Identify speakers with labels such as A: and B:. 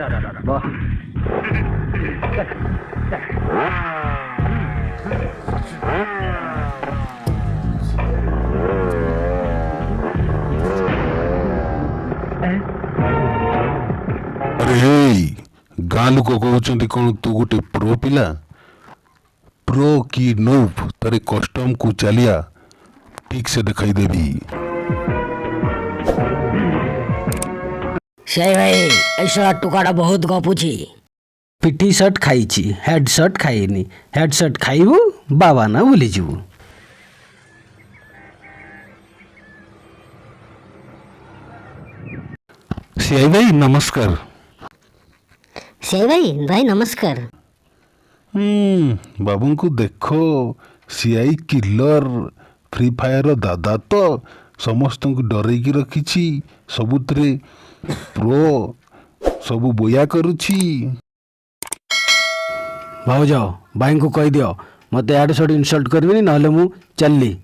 A: अरे गाँ लोक कहते कौन तू गोटे प्रो पिला प्रो की नूब तारे कस्टम को चलिया ठीक से दिखाई देवी।
B: से भाई ऐसा टुकाड़ा बहुत गपुची।
C: पिटी शर्ट खाई हेड शर्ट खाइनी हेड शर्ट खाइबू बाबा ना भूली जीवु।
A: सियाई भाई नमस्कार।
B: से भाई नमस्कार।
A: बाबू को देखो सीआई किलर फ्री फायर दादा तो समस्त को डरैकी रखी सबुतरे प्रो सबू बोया करुछि।
C: भाव जाओ भाई को कह दियो मत आड़ सड़ इनसल्ट करबी ना मु चलली।